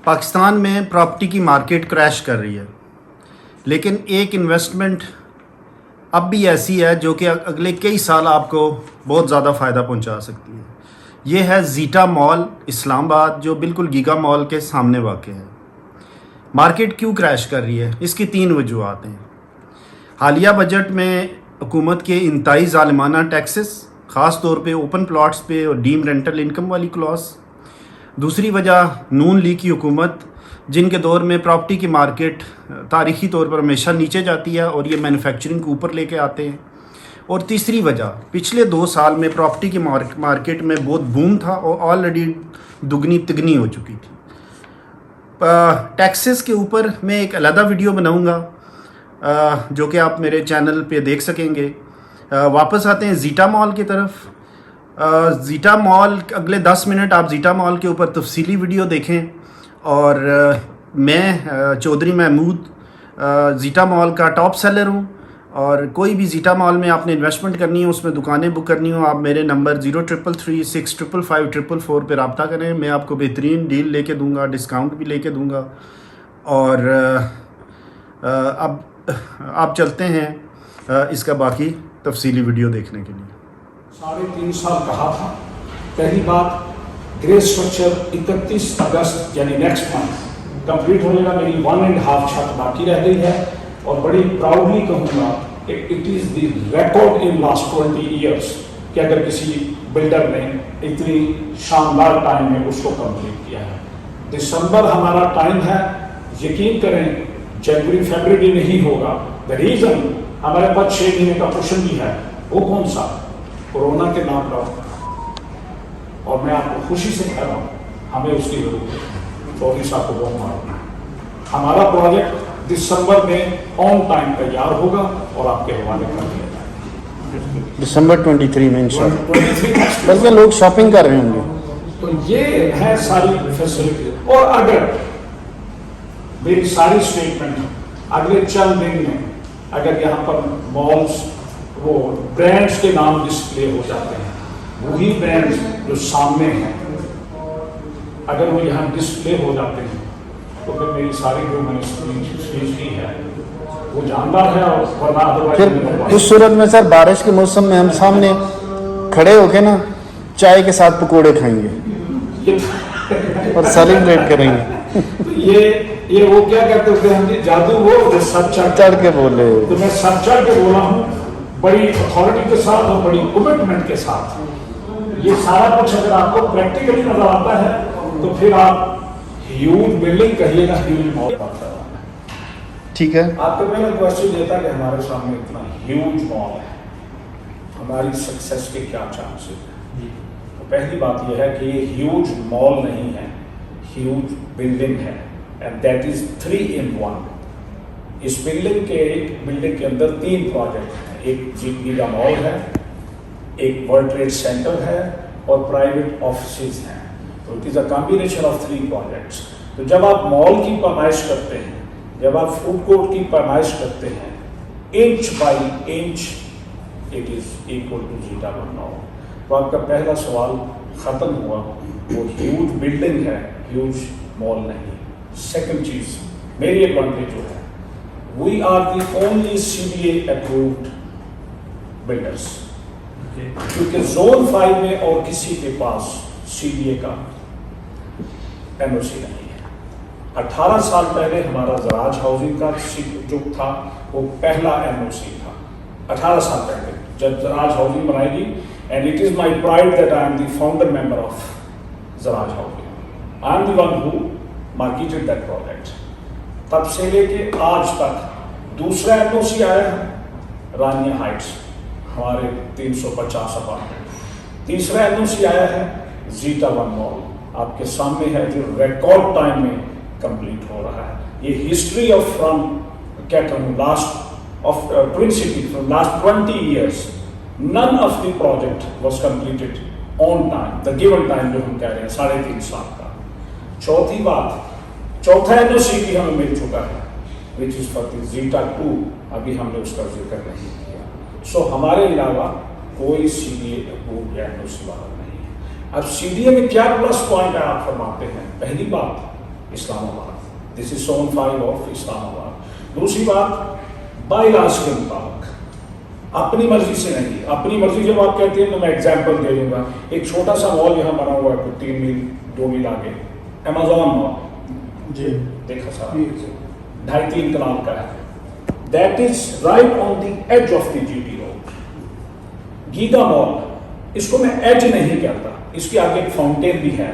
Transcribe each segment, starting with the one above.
پاکستان میں پراپرٹی کی market crash کر رہی ہے، لیکن ایک انویسٹمنٹ اب بھی ایسی ہے جو کہ اگلے کئی سال آپ کو بہت زیادہ فائدہ پہنچا سکتی ہے۔ یہ ہے زیٹا مال اسلام آباد، جو بالکل گیگا مال کے سامنے واقع ہے۔ مارکیٹ کیوں کریش کر رہی ہے؟ اس کی 3 وجوہات ہیں۔ حالیہ بجٹ میں حکومت کے انتہائی ظالمانہ ٹیکسز، خاص طور پہ اوپن پلاٹس پہ اور ڈیم رینٹل انکم والی کلاس۔ دوسری وجہ نون لیگ کی حکومت، جن کے دور میں پراپرٹی کی مارکیٹ تاریخی طور پر ہمیشہ نیچے جاتی ہے اور یہ مینوفیکچرنگ کو اوپر لے کے آتے ہیں۔ اور تیسری وجہ، پچھلے 2 سال میں پراپرٹی کی مارکیٹ میں بہت بوم تھا اور آلریڈی دگنی تگنی ہو چکی تھی۔ ٹیکسز کے اوپر میں ایک علیحدہ ویڈیو بناؤں گا جو کہ آپ میرے چینل پہ دیکھ سکیں گے۔ واپس آتے ہیں زیٹا مال کی طرف۔ زیٹا مال، اگلے 10 منٹ آپ زیٹا مال کے اوپر تفصیلی ویڈیو دیکھیں، اور میں چودھری محمود زیٹا مال کا ٹاپ سیلر ہوں، اور کوئی بھی زیٹا مال میں آپ نے انویسٹمنٹ کرنی ہے، اس میں دکانیں بک کرنی ہوں، آپ میرے نمبر 0333655544 پہ رابطہ کریں۔ میں آپ کو بہترین ڈیل لے کے دوں گا، ڈسکاؤنٹ بھی لے کے دوں گا۔ اور اب آپ چلتے ہیں اس کا باقی تفصیلی ویڈیو دیکھنے کے لیے۔ 3.5 سال کہا تھا۔ پہلی بات، گرے اسٹرکچر 31 اگست یعنی نیکسٹ منتھ کمپلیٹ ہونے کا، میری 1.5 چھت باقی رہ گئی ہے، اور بڑی پراؤڈلی کہوں گا it is the record in last 20 years کہ اگر کسی بلڈر نے اتنی شاندار ٹائم میں اس کو کمپلیٹ کیا ہے۔ دسمبر ہمارا ٹائم ہے، یقین کریں جنوری فیبرری نہیں ہوگا۔ دا ریزن ہمارے پاس 6 مہینے کا پوشن بھی ہے، وہ کون سا؟ کورونا کے نام پر، اور میں آپ کو خوشی سے کہہ رہا ہوں ہمیں اس کی ضرورت ہے۔ چودھری صاحب کو بہت معلوم ہے، ہمارا پروجیکٹ دسمبر میں آن ٹائم تیار ہوگا اور آپ کے حوالے کر دیا جائے گا دسمبر 23 میں انشاءاللہ۔ بلکہ لوگ شاپنگ کر رہے ہوں گے۔ تو یہ ہے ساری فیسلٹی۔ اور اگر میری ساری اسٹیٹمنٹ اگلے چند دن میں اگر یہاں پر مالز وہ برانڈز کے نام ڈسپلے ہو جاتے ہیں، وہی برانڈز جو سامنے ہیں اگر وہ یہاں ڈسپلے ہو جاتے ہیں، تو پھر میری ساری جو میں نے اسپیچ کی ہے وہ جاندار ہے، اور ورنہ پھر اس صورت میں سر بارش کے موسم میں ہم سامنے کھڑے ہو کے نا چائے کے ساتھ پکوڑے کھائیں گے اور سیلیبریٹ کریں گے۔ یہ وہ کیا کہتے ہوتے ہیں جادو، وہ سر چڑھ کے بولے، تو میں سر چڑھ کے بولا ہوں بڑی اتھارٹی کے ساتھ اور بڑی کمٹمنٹ کے ساتھ۔ یہ سارا کچھ اگر آپ کو پریکٹیکلی نظر آتا ہے تو پھر آپ ہیوج بلڈنگ کہیے گا، ہیوج مال بات کر رہا ہے۔ ٹھیک ہے، آپ کو میں نے کوشچن دیتا کہ ہمارے سامنے اتنا ہیوج مال ہے، ہماری سکسیس کے کیا چانسز ہیں؟ تو پہلی بات یہ ہے کہ یہ ہیوج مال نہیں ہے، ہیوج بلڈنگ ہے، اینڈ دیٹ از 3 in 1۔ اس بلڈنگ کے اندر 3 پروجیکٹ ہیں، ایک گیگا مال ہے، ایک ورلڈ ٹریڈ سینٹر ہے، اور پرائیویٹ آفیسز ہیں۔ تو it is a combination of 3 projects. تو جب آپ مال کی پیمائش کرتے ہیں، جب آپ فوڈ کورٹ کی پیمائش کرتے ہیں، inch by inch it is equal to Zeta Mall. تو آپ کا پہلا سوال ختم ہوا، وہ ہیوج بلڈنگ ہے، ہیوج مال نہیں۔ سیکنڈ چیز، میری ایڈوانٹیج جو ہے، we are the only CBA approved builders، کیونکہ زون 5 میں اور کسی کے پاس CBA کا NOC نہیں ہے۔ 18 سال پہلے ہمارا زراج ہاؤسنگ کا جو تھا وہ پہلا NOC تھا، 18 سال پہلے جب زراج ہاؤسنگ بنائی گئی، and it is my pride that I am the founder member of Zaraj Housing. I am the one who marketed that project۔ تب سے لے کے آج تک دوسرا NOC آیا ہے رانیہ ہائٹس، ہمارے 350 اپارٹمنٹ۔ تیسرا NOC آیا ہے زیٹا 1 مال، آپ کے سامنے ہے، جو ریکارڈ ٹائم میں کمپلیٹ ہو رہا ہے۔ یہ ہسٹری آف فرام کیا کہوں last of principle from last 20 years, none of the project was completed on time, the given time جو ہم کہہ رہے ہیں 3.5 سال کا۔ چوتھی بات، چوتھا NOC بھی ہمیں مل چکا ہے which is for the Zeta 2، ابھی ہم نے اس کا ذکر نہیں کیا۔ سو ہمارے علاوہ کوئی CBA approved NOC والا نہیں ہے۔ اب CBA میں کیا پلس پوائنٹ ہے آپ فرماتے ہیں؟ پہلی بات، اسلام آباد. دس از زون 5 آف اسلام آباد. دوسری بات بائی لاس کے مطابق اپنی مرضی سے نہیں. اپنی مرضی جب آپ کہتے ہیں تو میں ایگزامپل دے دوں گا. ایک چھوٹا سا مال یہاں بنا ہوا ہے 3 میل 2 میل آگے, امیزون مال جی دیکھا سارا 2.5-3 کنال کا ہے. That is right on the edge of the G T road. Giga Mall, اس کو میں ایج نہیں کہتا, اس کے آگے ایک فاؤنٹین بھی ہے.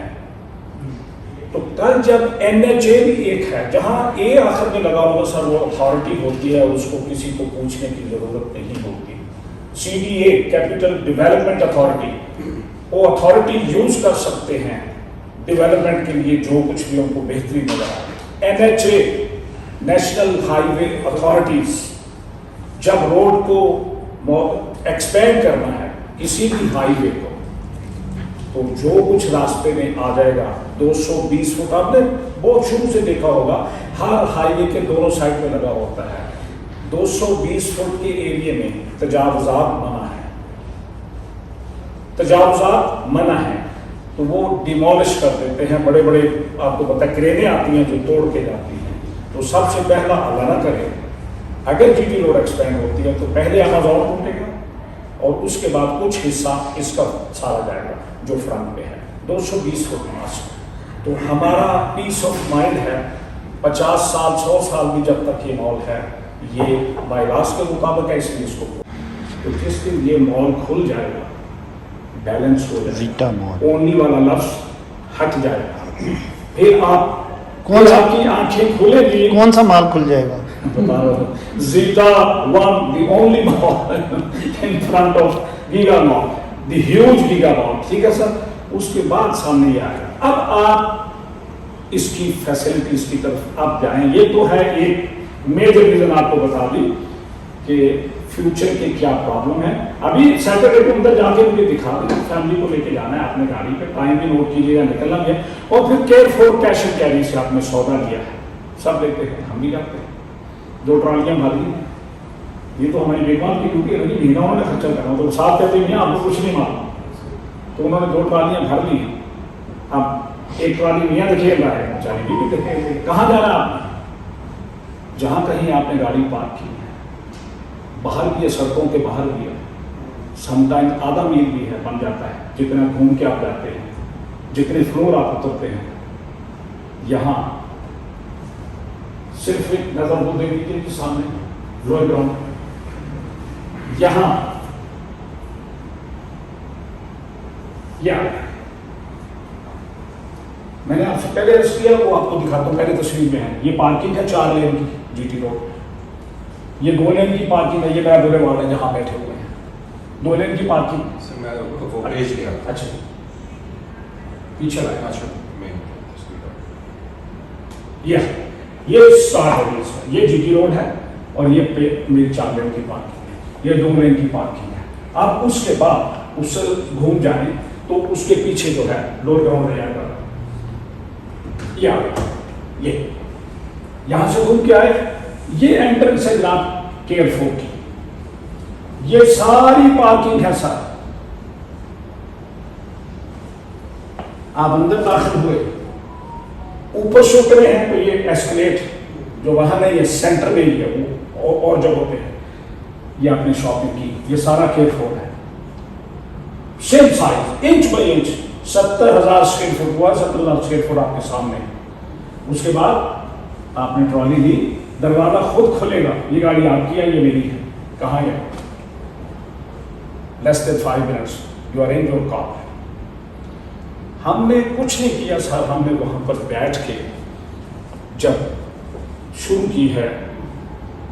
تو کل جب این ایچ اے بھی ایک ہے جہاں اے آخر میں لگا ہوگا سر, وہ اتھارٹی ہوتی ہے, اس کو کسی کو پوچھنے کی ضرورت نہیں ہوتی. C D A capital development authority, وہ اتھارٹی یوز کر سکتے ہیں ڈیولپمنٹ کے لیے جو کچھ بھی ان کو بہتری نظر آئے. N H A national highway authorities جب روڈ کو ایکسپینڈ کرنا ہے کسی بھی ہائی وے کو, تو جو کچھ راستے میں آ جائے گا 220 فٹ, آپ نے بہت شروع سے دیکھا ہوگا ہر ہائی وے کے دونوں سائڈ پہ لگا ہوتا ہے. 220 فٹ کے ایریے میں تجاوزات منع ہے, تجاوزات منع ہے. تو وہ ڈیمولش کر دیتے ہیں, بڑے بڑے آپ کو پتہ کرینے آتی ہیں جو توڑ کے جاتی ہیں. تو سب سے پہلا اللہ نہ کرے اگر جی ٹی روڈ ایکسپینڈ ہوتی ہے تو پہلے امیزون ٹوٹے گا اور اس کے بعد کچھ حصہ اس کا سارا جائے گا جو فرنٹ پہ ہے 220 فٹ ماس. تو ہمارا پیس آف مائنڈ ہے 50 سال 100 سال بھی جب تک یہ مال ہے, یہ بائی لاس کے مطابق ہے, اس لیے اس کو تو جس دن یہ مال کھل جائے گا بیلنس ہو جائے گا, اونلی والا لفظ ہٹ جائے گا, پھر آپ کون سا کی آنکھیں کھلے گی. کون سا مال کھل جائے گا؟ بتا رہا ہوں, Zeta one the only mall in front of Giga Mall, the huge Giga Mall. ٹھیک ہے سر, اس کے بعد سامنے یہ آئے گا. اب آپ اس کی فیسلٹیز کی طرف آپ جائیں. یہ تو ہے ایک میجر ریزن آپ کو بتا دی کہ فیوچر کے کیا پرابلم ہے. ابھی سیٹرڈے کو اندر جا کے مجھے دکھا دیں, فیملی کو لے کے جانا ہے اپنے گاڑی پہ, ٹائم بھی نوٹ کیجیے گا, نکلنا بھی ہے. اور پھر care four cash and carry سے آپ نے سودا لیا ہے, سب لیتے ہیں, ہم بھی جاتے ہیں. 2 ٹرالیاں بھر لی, یہ تو ہماری بیگمان کی ڈیوٹی ہے, مہینہ انہوں نے خرچہ کرنا. تو صاحب کہتے ہیں آپ کو کچھ نہیں معلوم, تو انہوں نے 2 ٹرالیاں بھر لی. اب ایک ٹرالی میاں دکھے رہا ہے, بیچاری بھی دیکھے. کہاں جانا ہے آپ نے؟ جہاں کہیں آپ نے گاڑی پارک کی ہے, باہر بھی ہے, سڑکوں کے باہر بھی ہے, سم ٹائم آدھا میل بھی ہے, بن جاتا ہے جتنا گھوم کے آپ جاتے ہیں, جتنے فلور آپ اترتے ہیں. یہاں صرف ایک نظر کو دیکھ لیجیے کہ سامنے لوئر گراؤنڈ, یہاں میں نے آپ سے پہلے عرض کیا, وہ آپ کو دکھاتا ہوں, پہلے تصویر میں ہے. یہ پارکنگ ہے 4 لین کی جی ٹی روڈ, یہ 2 لین کی پارکنگ ہے. یہ میرا بولے والے جہاں بیٹھے ہوئے ہیں 2 لین کی پارکنگ. اچھا پیچھے لائے, یہ یہ جی ٹی روڈ ہے اور یہ میری 4 لین کی پارکنگ ہے, یہ 2 لین کی پارکنگ ہے. آپ اس کے بعد اس سے گھوم جائیں تو اس کے پیچھے جو ہے لوڈ گراؤنڈ رہ جائے گا. یہ یہاں سے گھوم کے آئے, یہ انٹرنس ہے جناب کیئر فور کی, یہ ساری پارکنگ ہے سر. آپ اندر داخل ہوئے, اوپر سے اترے ہیں تو یہ ایسکلیٹ جو وہاں نہیں, یہ سینٹر میں ہی ہے, وہ اور جگہوں پہ ہے. یہ آپ نے شاپنگ کی, یہ سارا کیئر فور ہے, same size inch by inch. 70,000 square feet ہوا, 70,000 اسکوائر فٹ آپ کے سامنے. اس کے بعد آپ نے ٹرالی لی, دروازہ خود کھلے گا, یہ گاڑی آپ کی ہے, یہ میری ہے. کہاں ہے؟ Less than 5 minutes you are in your car. ہم نے کچھ نہیں کیا سر, ہم نے وہاں پر بیٹھ کے جب شروع کی ہے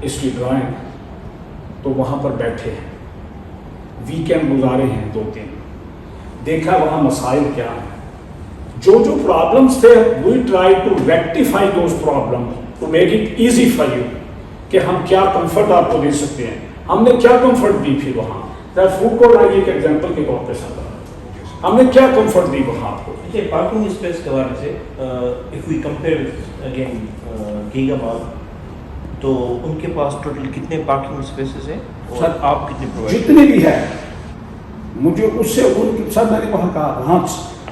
اس کی ڈرائنگ تو وہاں پر بیٹھے ہیں, ویکینڈ گزارے ہیں 2-3, دیکھا وہاں مسائل کیا ہیں, جو پرابلمس تھے we try to rectify those problem to make it easy for you, کہ ہم کیا کمفرٹ آپ کو دے سکتے ہیں. ہم نے کیا کمفرٹ دی پھر وہاں, فوڈ کورٹ آئیے ایک ایگزامپل کے طور پہ سر, ہم نے کیا کمفرٹ دی وہاں آپ کو. پارکنگ اسپیس کے بارے سے if we compare again Giga Mall, تو ان کے پاس ٹوٹل کتنے پارکنگ اسپیسز ہیں اور آپ کتنے پرووائڈ؟ جتنے بھی ہے مجھے اس سے سر, میں نے وہاں کہا وہاں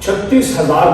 36,000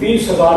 30,000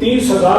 30,000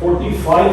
45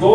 2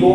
2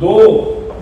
2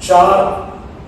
4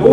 2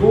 2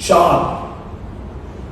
4,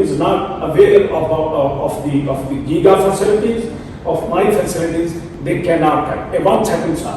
is not aware of the giga facilities, of my facilities, they cannot come. One second sir,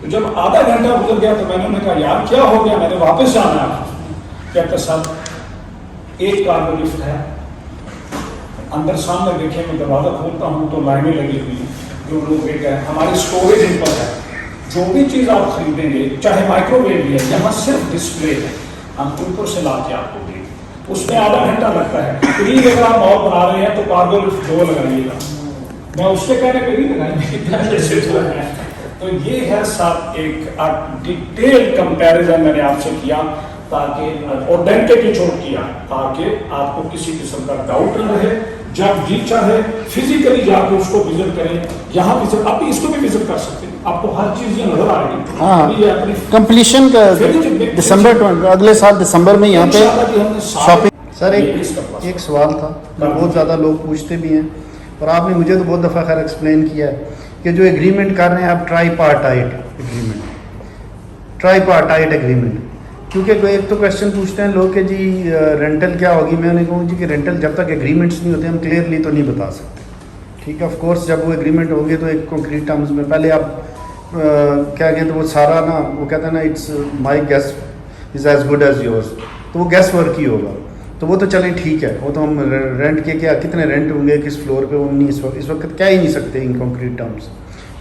تو جب آدھا گھنٹہ گزر گیا تو میں نے انہیں کہا یار کیا ہو گیا, میں نے واپس جانا ہے. کہتے صاحب ایک کارگو لفٹ ہے, اندر سامنے دیکھیں میں دروازہ کھولتا ہوں تو لائنیں لگی ہوئی ہیں, جو لوگ ایک ہے ہماری اسٹوریج ان پر ہے, جو بھی چیز آپ خریدیں گے چاہے مائکرو ویو بھی ہے, یہاں صرف ڈسپلے ہے, ہم اوپر سے لا کے آپ کو دیں گے, اس میں آدھا گھنٹہ لگتا ہے. پلیز اگر آپ مال بنا رہے ہیں تو کارگو لفٹ 2 لگائیے گا, میں اس سے کہنے پہ نہیں لگائیں. تو یہ ہے سب ایک ڈیٹیل کمپیریزن میں نے آپ سے کیا تاکہ اور ڈینٹیٹی چھوڑ کیا تاکہ آپ کو کسی قسم کا ڈاؤٹ نہ رہے. جب جی چاہے فزیکلی جا کے اس کو وزٹ کریں, یہاں وزٹ آپ اس کو بھی وزٹ کر سکتے ہیں, آپ کو ہر چیز یہ نظر آ رہی ہے. ہاں کمپلیشن کا دسمبر اگلے سال دسمبر میں یہاں پہ شاپنگ. سر ایک سوال تھا, بہت زیادہ لوگ پوچھتے بھی ہیں اور آپ نے مجھے تو بہت دفعہ خیر ایکسپلین کیا ہے کہ جو ایگریمنٹ کر رہے ہیں آپ ٹرائی پارٹائٹ ایگریمنٹ, کیونکہ ایک تو کویشچن پوچھتے ہیں لوگ کہ جی رینٹل کیا ہوگی. میں نے کہوں جی کہ رینٹل جب تک ایگریمنٹس نہیں ہوتے ہم کلیئرلی تو نہیں بتا سکتے. ٹھیک ہے, آف کورس جب وہ ایگریمنٹ ہوں گے تو ایک کنکریٹ ٹرمز میں پہلے آپ کیا کہتے ہیں وہ سارا نا وہ کہتے ہیں نا it's my gas is as good as yours, تو وہ گیس ورک ہی ہوگا. تو وہ تو چلیں ٹھیک ہے, وہ تو ہم رینٹ کے کیا کتنے رینٹ ہوں گے کس فلور پہ, وہ نہیں اس وقت کہہ ہی نہیں سکتے ان کنکریٹ ٹرمز.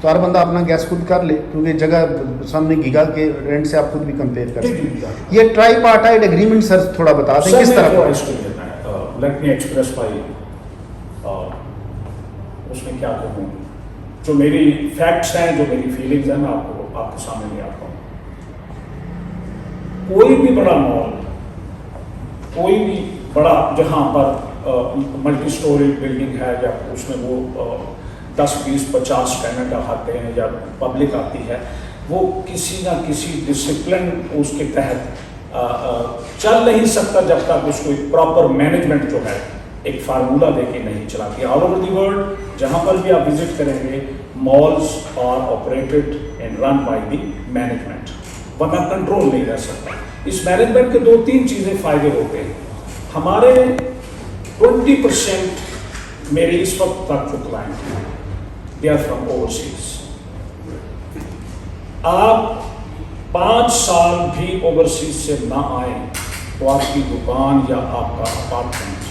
تو ہر بندہ اپنا گیس خود کر لے, کیونکہ جگہ سامنے گیگا کے رینٹ سے آپ خود بھی کمپیئر کر سکتے ہیں. یہ ٹرائی پارٹائٹ ایگریمنٹ سر تھوڑا بتا دیں کس طرح. لیٹ می ایکسپریس بائی اس میں کیا کہوں, جو میری فیکٹس ہیں, جو میری فیلنگز ہیں, میں آپ کے سامنے لے آتا ہوں. کوئی بھی بڑا مال, کوئی بھی بڑا جہاں پر ملٹی سٹوری بلڈنگ ہے یا اس میں وہ 10, 20, 50 ٹیننٹ آتے ہیں یا پبلک آتی ہے, وہ کسی نہ کسی ڈسپلن اس کے تحت چل نہیں سکتا جب تک اس کو ایک پراپر مینجمنٹ جو ہے ایک فارمولہ دے کے نہیں چلاتی. آل اوور دی ورلڈ جہاں پر بھی آپ وزٹ کریں گے, malls are operated and run by the management, ورنہ کنٹرول نہیں رہ سکتا. اس مینجمنٹ کے 2-3 چیزیں فائدے ہوتے ہیں. ہمارے 20% میرے اس وقت تک جو کلائنٹ ہیں دے آر فرام اوورسیز. آپ 5 سال بھی اوورسیز سے نہ آئیں تو آپ کی دکان یا آپ کا اپارٹمنٹ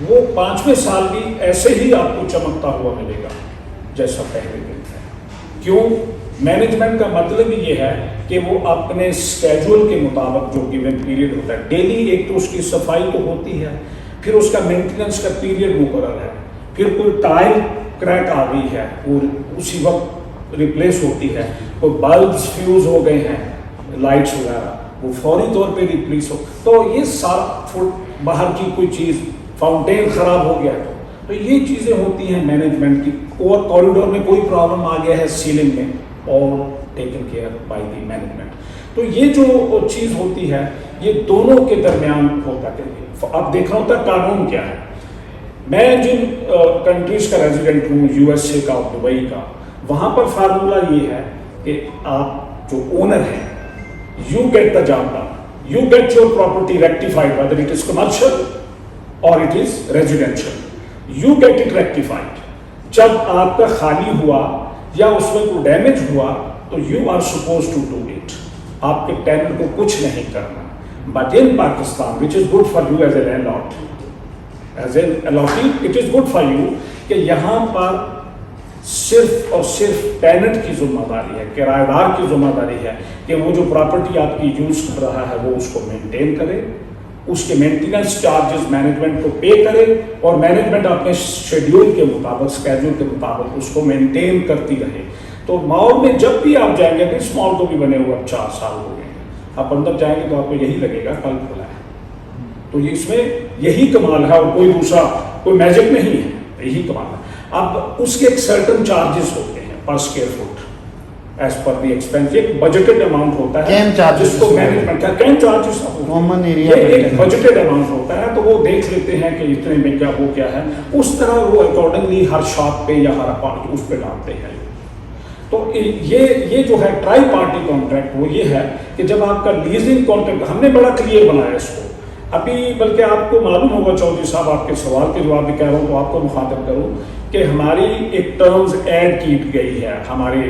وہ 5ویں سال بھی ایسے ہی آپ کو چمکتا ہوا ملے گا جیسا پہلے دن ہے. کیوں؟ مینجمنٹ کا مطلب ہی یہ ہے کہ وہ اپنے اسکیجول کے مطابق جو گیون پیریڈ ہوتا ہے, ڈیلی ایک تو اس کی صفائی تو ہوتی ہے, پھر اس کا مینٹیننس کا پیریڈ مقرر ہے, پھر کوئی ٹائل کریک آ گئی ہے وہ اسی وقت ریپلیس ہوتی ہے, کوئی بلبس فیوز ہو گئے ہیں لائٹس وغیرہ وہ فوری طور پہ ریپلیس ہو, تو یہ سارا باہر کی کوئی چیز فاؤنٹین خراب ہو گیا تو یہ چیزیں ہوتی ہیں مینجمنٹ کی. اور کوریڈور میں کوئی پرابلم آ گیا ہے سیلنگ میں, اور taken care by the management. تو یہ جو چیز ہوتی ہے یہ دونوں کے درمیان ہوتا ہے. اب دیکھنا ہوتا ہے قانون کیا ہے. میں جن کنٹریز کا ریزیڈنٹ ہوں, USA کا, دبئی کا, وہاں پر فارمولہ یہ ہے کہ آپ جو اونر ہیں you get the job done, you get your property rectified whether it is commercial or it is residential, you get it rectified. جب آپ کا خالی ہوا یا اس میں کوئی ڈیمیج ہوا تو you are supposed to do it. آپ کے ٹیننٹ کو کچھ نہیں کرنا. But in Pakistan, which is good for you as a landlord, as a allotee, it is good for you کہ یہاں پر صرف اور صرف ٹیننٹ کی ذمہ داری ہے, کرایہ دار کی ذمہ داری ہے کہ وہ جو پراپرٹی آپ کی یوز کر رہا ہے وہ اس کو مینٹین کرے, اس کے مینٹیننس چارجز مینجمنٹ کو پے کرے, اور مینجمنٹ اپنے شیڈیول کے مطابق, اسکیجول کے مطابق اس کو مینٹین کرتی رہے. تو مال میں جب بھی آپ جائیں گے, اس مال کو بھی بنے ہوئے اب 4 سال ہو گئے ہیں, آپ اندر جائیں گے تو آپ کو یہی لگے گا کل کھلا ہے. تو اس میں یہی کمال ہے, اور کوئی دوسرا کوئی میجک نہیں ہے, یہی کمال ہے. اب اس کے ایک سرٹن چارجز ہوتے ہیں per square feet as per the expense, ایک بجٹڈ اماؤنٹ ہوتا ہے جس کو مینجمنٹ کا کیم چارجز کامن ایریا ایک بجٹڈ اماؤنٹ ہوتا ہے, تو وہ دیکھ لیتے ہیں کہ اتنے میں کیا ہو کیا ہے, اس طرح وہ اکارڈنگلی ہر شاپ پہ یا ہر اپارٹ اس پہ ڈالتے ہیں. تو یہ جو ہے ٹرائی پارٹی کانٹریکٹ وہ یہ ہے کہ جب آپ کا لیزنگ کانٹریکٹ, ہم نے بڑا کلیئر بنایا اس کو ابھی, بلکہ آپ کو معلوم ہوگا چودھری صاحب, آپ کے سوال کے جواب بھی کہہ رہا ہوں تو آپ کو مخاطب کروں کہ ہماری ایک ٹرمز ایڈ کی گئی ہے ہمارے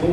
2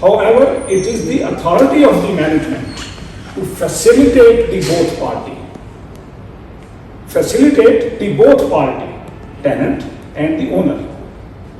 However, it is the authority of the management to facilitate the both party, tenant and the owner.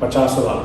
50,000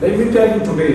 Let me tell you today,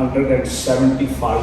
175